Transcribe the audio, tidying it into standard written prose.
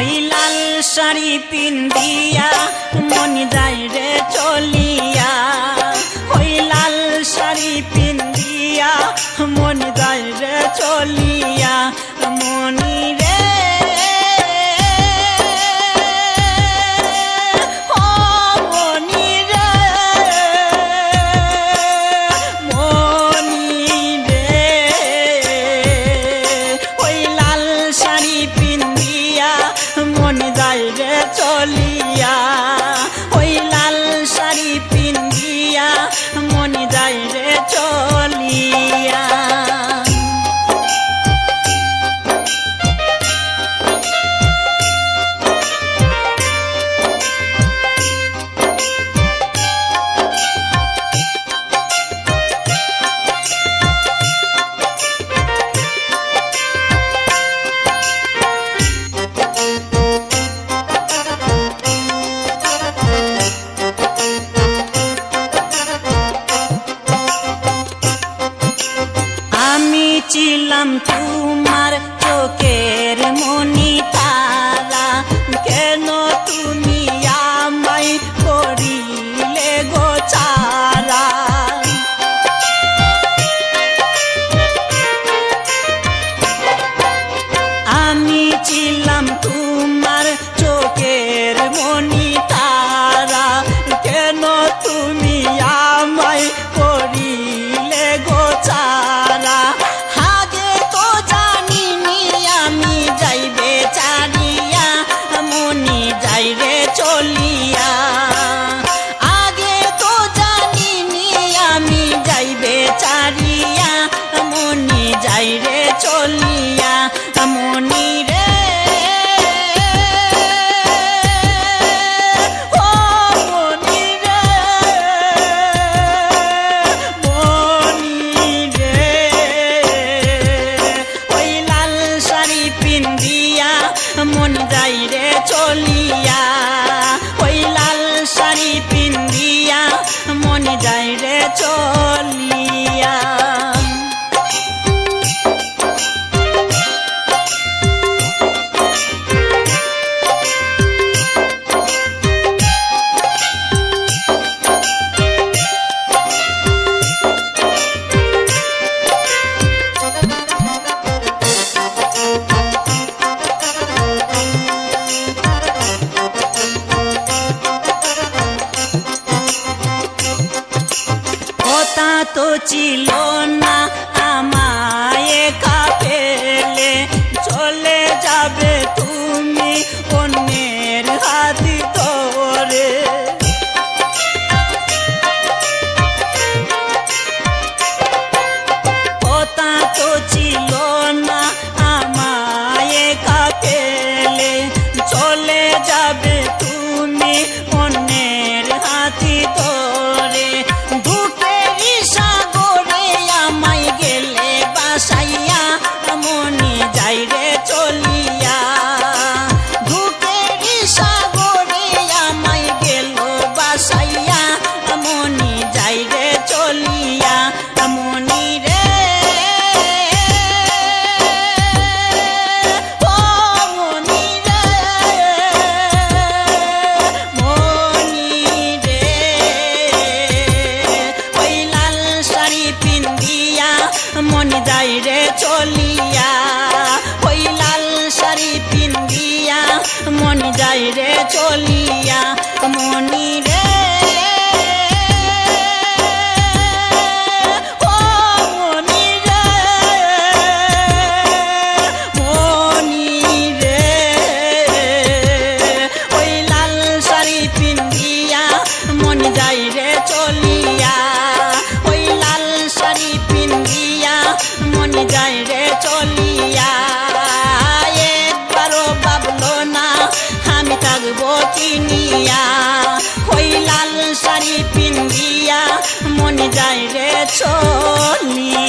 ওই লাল শাড়ি পিন্দিয়া মন যায় রে চলিয়া ওই লাল শাড়ি পিন্দিয়া মন যায় রে চলিয়া মনি রে চলিয়া ওই লাল শাড়ি পিন্দিয়া মন যায় রে চলিয়া ছিলাম তোমার চোখের মনি তারা কেন তুমি আমায় করিলে গো ছাড়া আমি ছিলাম তোমার চোখের মনি তারা কেন তুমি আমায় করিলে গো ছাড়া চলিয়া আগে তো জানিনি আমি যাইবে চারিয়া মনি যাই রে চলিয়া মনি রে ও মনি রে মনি রে ওই লাল শাড়ি পিন্দিয়া মন যাই রে চলিয়া ওই লাল শাড়ি পিন্দিয়া মন যায় রে চলিয়া কথা তো ছিল না আমায় একা ফেলে চলে যাবে তুমি অন্যের হাত ধরে কথা তো ছিল না আমায় একা ফেলে চলে যাবে তুমি অন্যের হাত ধরে মনি যাই রে চলিয়া ধুকের সাগরে আমায় গেল বাসাইয়া মনি যাই রে চলিয়া মনি রে ও মনি রে মনি রে ওই লাল শাড়ি পিন্দিয়া মনি যাই রে চলিয়া ওই লাল শাড়ি পিন্দিয়া মনি যাই রে চলিয়া মনি রে ও মনি রে মনি রে ওই লাল শাড়ি পিন্দিয়া মনি যাই রে চলিয়া ওই লাল শাড়ি পিন্দিয়া মনি যাই রে চলিয়া একবারও ভাবলো না আমি থাকবো কিনিয়া ওই লাল শাড়ি পিন্দিয়া মনি যাই রে চলিয়া।